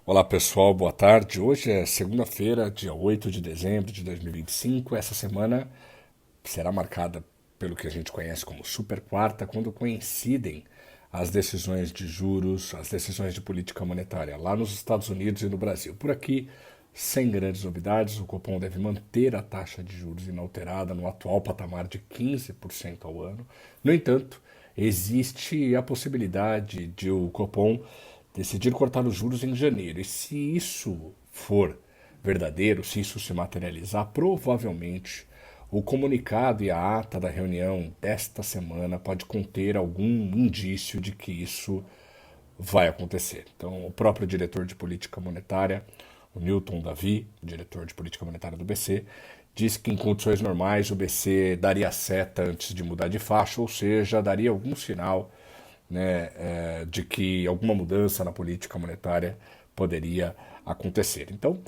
Olá pessoal, boa tarde. Hoje é segunda-feira, dia 8 de dezembro de 2025. Essa semana será marcada pelo que a gente conhece como Super Quarta, quando coincidem as decisões de juros, as decisões de política monetária lá nos Estados Unidos e no Brasil. Por aqui, sem grandes novidades, o Copom deve manter a taxa de juros inalterada no atual patamar de 15% ao ano. No entanto, existe a possibilidade de o Copom decidir cortar os juros em janeiro. E se isso for verdadeiro, se isso se materializar, provavelmente o comunicado e a ata da reunião desta semana pode conter algum indício de que isso vai acontecer. Então, o próprio diretor de política monetária, o Newton Davi, diretor de política monetária do BC, disse que em condições normais o BC daria seta antes de mudar de faixa, ou seja, daria algum sinal, né, de que alguma mudança na política monetária poderia acontecer. Então,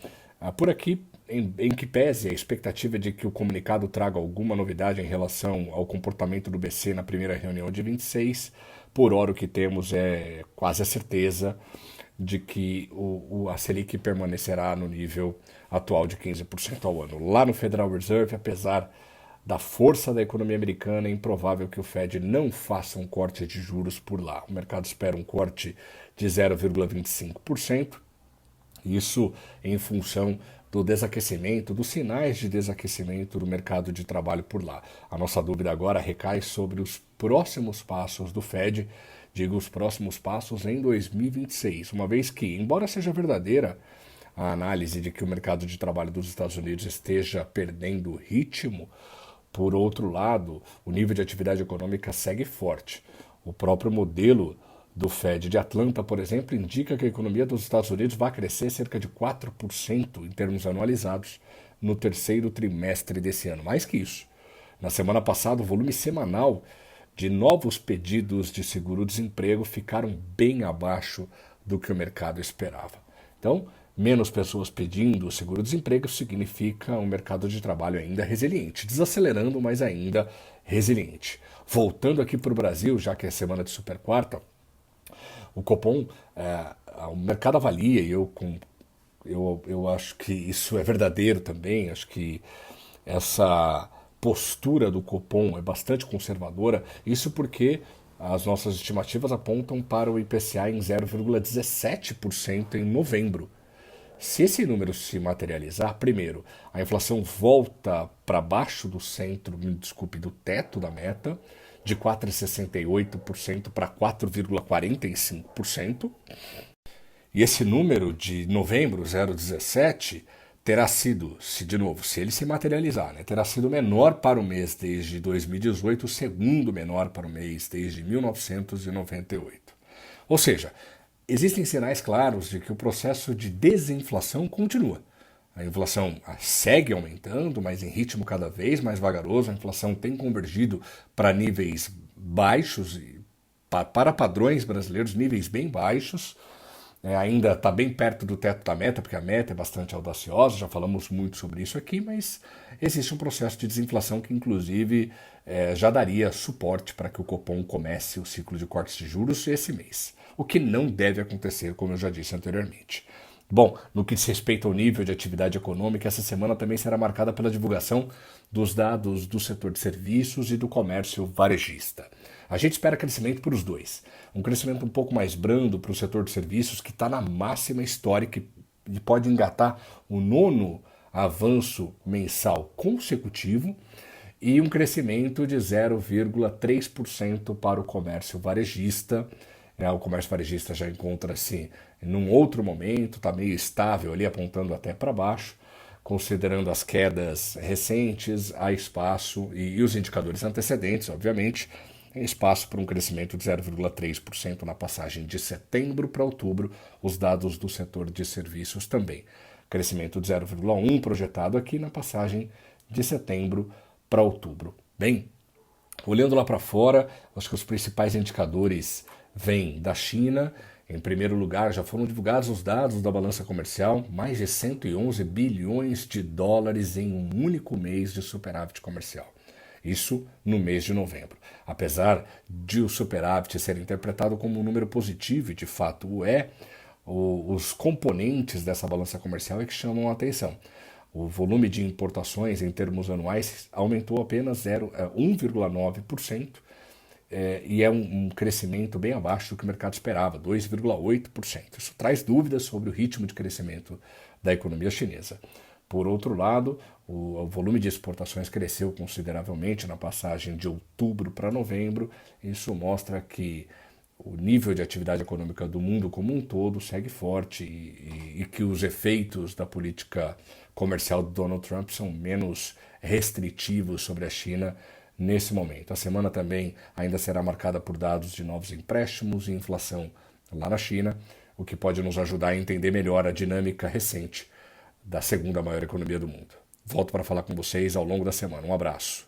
por aqui, em que pese a expectativa de que o comunicado traga alguma novidade em relação ao comportamento do BC na primeira reunião de 26, por hora o que temos é quase a certeza de que a Selic permanecerá no nível atual de 15% ao ano. Lá no Federal Reserve, apesar da força da economia americana, é improvável que o Fed não faça um corte de juros por lá. O mercado espera um corte de 0,25%, isso em função do desaquecimento, dos sinais de desaquecimento do mercado de trabalho por lá. A nossa dúvida agora recai sobre os próximos passos do Fed, digo os próximos passos em 2026, uma vez que, embora seja verdadeira a análise de que o mercado de trabalho dos Estados Unidos esteja perdendo ritmo, por outro lado, o nível de atividade econômica segue forte. O próprio modelo do Fed de Atlanta, por exemplo, indica que a economia dos Estados Unidos vai crescer cerca de 4% em termos anualizados no terceiro trimestre desse ano. Mais que isso, na semana passada, o volume semanal de novos pedidos de seguro-desemprego ficaram bem abaixo do que o mercado esperava. Então, menos pessoas pedindo seguro-desemprego significa um mercado de trabalho ainda resiliente, desacelerando, mas ainda resiliente. Voltando aqui para o Brasil, já que é semana de super quarta, o Copom, o mercado avalia, e eu acho que isso é verdadeiro também, acho que essa postura do Copom é bastante conservadora, isso porque as nossas estimativas apontam para o IPCA em 0,17% em novembro. Se esse número se materializar, primeiro, a inflação volta para baixo do centro, desculpe, do teto da meta, de 4,68% para 4,45%. E esse número de novembro, 0,17, terá sido, se ele se materializar, né, terá sido menor para o mês desde 2018, o segundo menor para o mês desde 1998. Ou seja, existem sinais claros de que o processo de desinflação continua. A inflação segue aumentando, mas em ritmo cada vez mais vagaroso. A inflação tem convergido para níveis baixos, para padrões brasileiros, níveis bem baixos. Ainda está bem perto do teto da meta, porque a meta é bastante audaciosa, já falamos muito sobre isso aqui, mas existe um processo de desinflação que, inclusive, já daria suporte para que o Copom comece o ciclo de cortes de juros esse mês. O que não deve acontecer, como eu já disse anteriormente. Bom, no que diz respeito ao nível de atividade econômica, essa semana também será marcada pela divulgação dos dados do setor de serviços e do comércio varejista. A gente espera crescimento para os dois. Um crescimento um pouco mais brando para o setor de serviços, que está na máxima histórica e pode engatar o nono avanço mensal consecutivo, e um crescimento de 0,3% para o comércio varejista. O comércio varejista já encontra-se num outro momento, está meio estável ali, apontando até para baixo. Considerando as quedas recentes, há espaço, e os indicadores antecedentes, obviamente, tem espaço para um crescimento de 0,3% na passagem de setembro para outubro, os dados do setor de serviços também. Crescimento de 0,1% projetado aqui na passagem de setembro para outubro. Bem, olhando lá para fora, acho que os principais indicadores vêm da China. Em primeiro lugar, já foram divulgados os dados da balança comercial, mais de 111 bilhões de dólares em um único mês de superávit comercial. Isso no mês de novembro. Apesar de o superávit ser interpretado como um número positivo, e de fato o é, os componentes dessa balança comercial é que chamam a atenção. O volume de importações em termos anuais aumentou apenas 1,9%, e é um crescimento bem abaixo do que o mercado esperava, 2,8%. Isso traz dúvidas sobre o ritmo de crescimento da economia chinesa. Por outro lado, o volume de exportações cresceu consideravelmente na passagem de outubro para novembro. Isso mostra que o nível de atividade econômica do mundo como um todo segue forte e que os efeitos da política comercial do Donald Trump são menos restritivos sobre a China nesse momento. A semana também ainda será marcada por dados de novos empréstimos e inflação lá na China, o que pode nos ajudar a entender melhor a dinâmica recente da segunda maior economia do mundo. Volto para falar com vocês ao longo da semana. Um abraço.